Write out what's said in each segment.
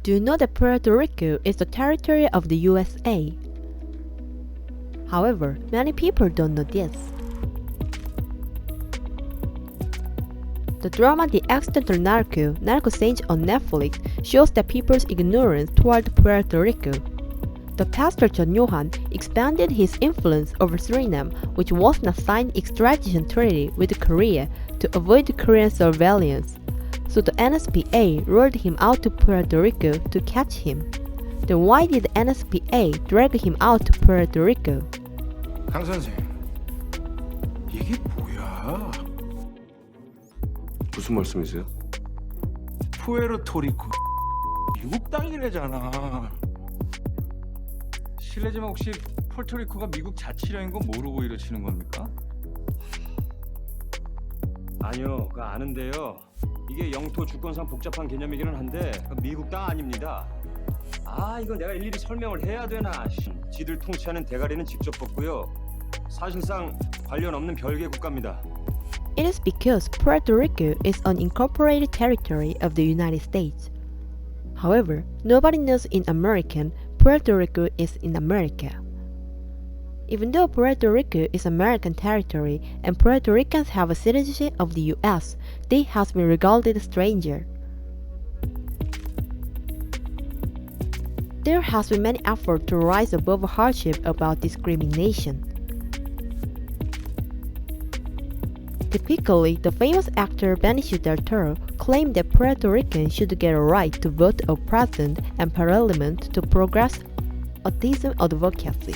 Do you know that Puerto Rico is the territory of the USA? However, many people don't know this. The drama The Accidental Narco, Narco Saints on Netflix shows that people's ignorance toward Puerto Rico. The pastor John Johan expanded his influence over Suriname, which was not signed extradition treaty with Korea to avoid Korean surveillance. So the NSPA rolled him out to Puerto Rico to catch him. Then why did the NSPA drag him out to Puerto Rico? 강 선생, 이게 뭐야? 무슨 말씀이세요? 푸에르토리코 미국 땅이래잖아. 실례지만 혹시 푸에르토리코가 미국 자치령인 거 모르고 이러시는 겁니까? 아니요, 그거 아는데요. 이게 영토 주권상 복잡한 개념이기는 한데 미국 땅 아닙니다. 이거 내가 일일이 설명을 해야 되나? 지들 통치하는 대가리는 직접 뽑고요. 사실상 관련 없는 별개 국가입니다. It is because Puerto Rico is an incorporated territory of the United States. However, nobody knows in American Puerto Rico is in America. Even though Puerto Rico is American territory and Puerto Ricans have a citizenship of the US, they have been regarded as stranger. There has been many efforts to rise above hardship about discrimination. Typically, the famous actor Benicio del Toro claimed that Puerto Ricans should get a right to vote of president and parliament to progress autism advocacy.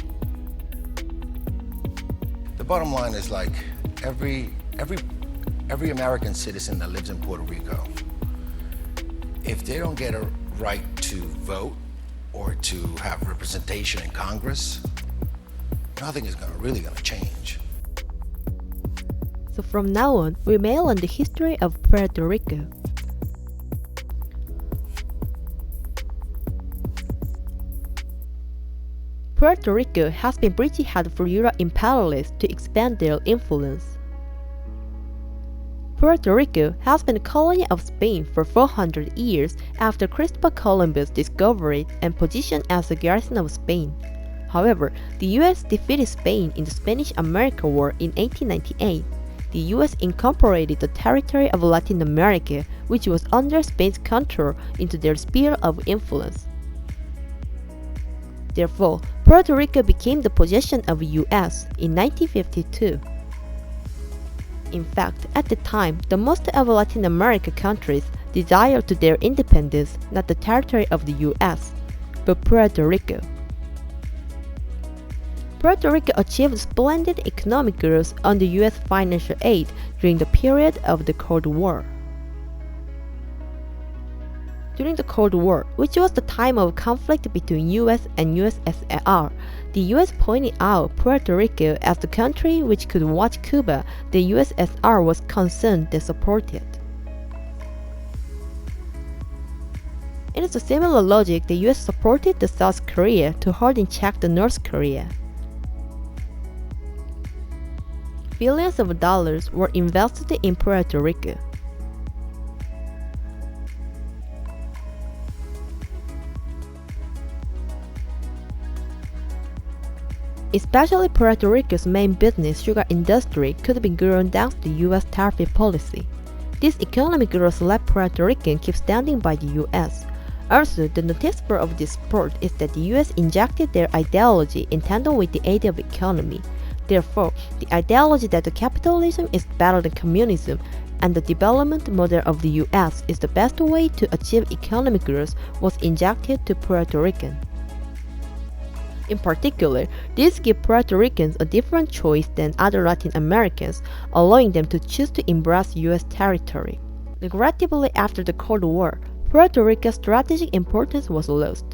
The bottom line is like every American citizen that lives in Puerto Rico, if they don't get a right to vote or to have representation in Congress, nothing is really gonna change. So from now on, we may learn the history of Puerto Rico. Puerto Rico has been pretty hard for Europe imperialists to expand their influence. Puerto Rico has been a colony of Spain for 400 years after Christopher Columbus discovered it and positioned as a garrison of Spain. However, the US defeated Spain in the Spanish-American War in 1898. The US incorporated the territory of Latin America, which was under Spain's control, into their sphere of influence. Therefore, Puerto Rico became the possession of the US in 1952. In fact, at the time, the most of Latin American countries desired to their independence, not the territory of the US, but Puerto Rico. Puerto Rico achieved splendid economic growth under US financial aid during the period of the Cold War. During the Cold War, which was the time of conflict between US and USSR, the US pointed out Puerto Rico as the country which could watch Cuba the USSR was concerned they supported. It is a similar logic the US supported the South Korea to hold in check the North Korea. Billions of dollars were invested in Puerto Rico. Especially Puerto Rico's main business, sugar industry, could be grown thanks to US tariff policy. This economic growth let Puerto Rican keep standing by the US. Also, the noticeable of this sport is that the US injected their ideology in tandem with the aid of economy. Therefore, the ideology that the capitalism is better than communism and the development model of the US is the best way to achieve economic growth was injected to Puerto Rican. In particular, this gives Puerto Ricans a different choice than other Latin Americans, allowing them to choose to embrace US territory. Regrettably, after the Cold War, Puerto Rico's strategic importance was lost.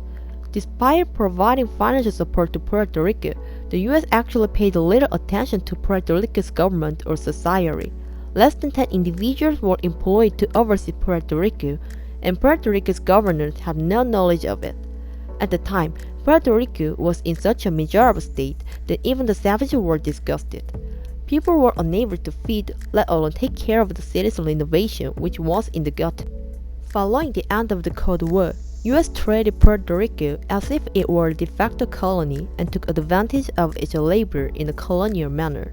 Despite providing financial support to Puerto Rico, the US actually paid little attention to Puerto Rico's government or society. Less than 10 individuals were employed to oversee Puerto Rico, and Puerto Rico's governors had no knowledge of it. At the time, Puerto Rico was in such a miserable state that even the savages were disgusted. People were unable to feed, let alone take care of the citizen innovation which was in the gut. Following the end of the Cold War, US treated Puerto Rico as if it were a de facto colony and took advantage of its labor in a colonial manner.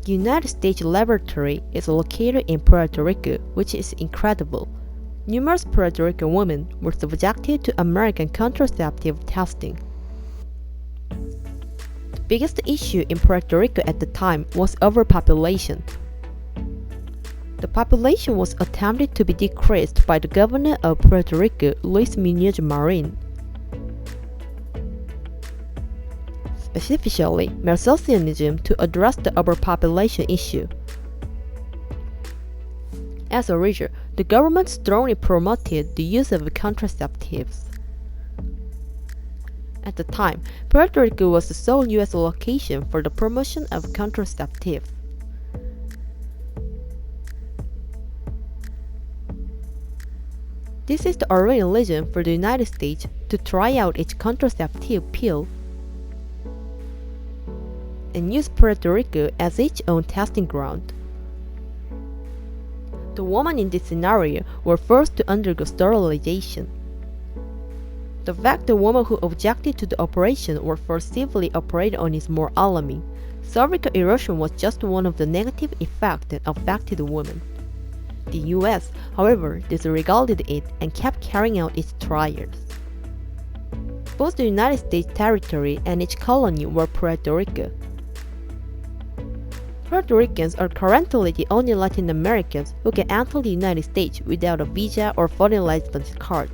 The United States Laboratory is located in Puerto Rico, which is incredible. Numerous Puerto Rican women were subjected to American contraceptive testing. The biggest issue in Puerto Rico at the time was overpopulation. The population was attempted to be decreased by the governor of Puerto Rico, Luis Muñoz Marin. Specifically, Marxism to address the overpopulation issue. As a result, the government strongly promoted the use of contraceptives. At the time, Puerto Rico was the sole U.S. location for the promotion of contraceptives. This is the original reason for the United States to try out its contraceptive pill and use Puerto Rico as its own testing ground. The women in this scenario were forced to undergo sterilization. The fact the women who objected to the operation were forcibly operated on is more alarming. Cervical erosion was just one of the negative effects that affected women. The US, however, disregarded it and kept carrying out its trials. Both the United States territory and its colony were Puerto Rico. Puerto Ricans are currently the only Latin Americans who can enter the United States without a visa or foreign license card.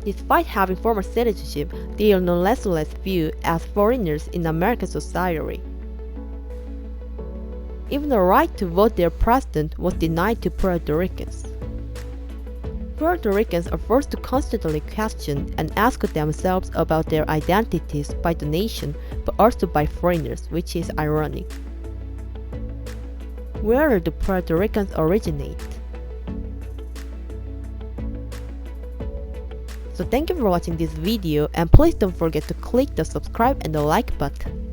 Despite having former citizenship, they are nonetheless viewed as foreigners in American society. Even the right to vote their president was denied to Puerto Ricans. Puerto Ricans are forced to constantly question and ask themselves about their identities by the nation, but also by foreigners, which is ironic. Where do Puerto Ricans originate? So thank you for watching this video, and please don't forget to click the subscribe and the like button.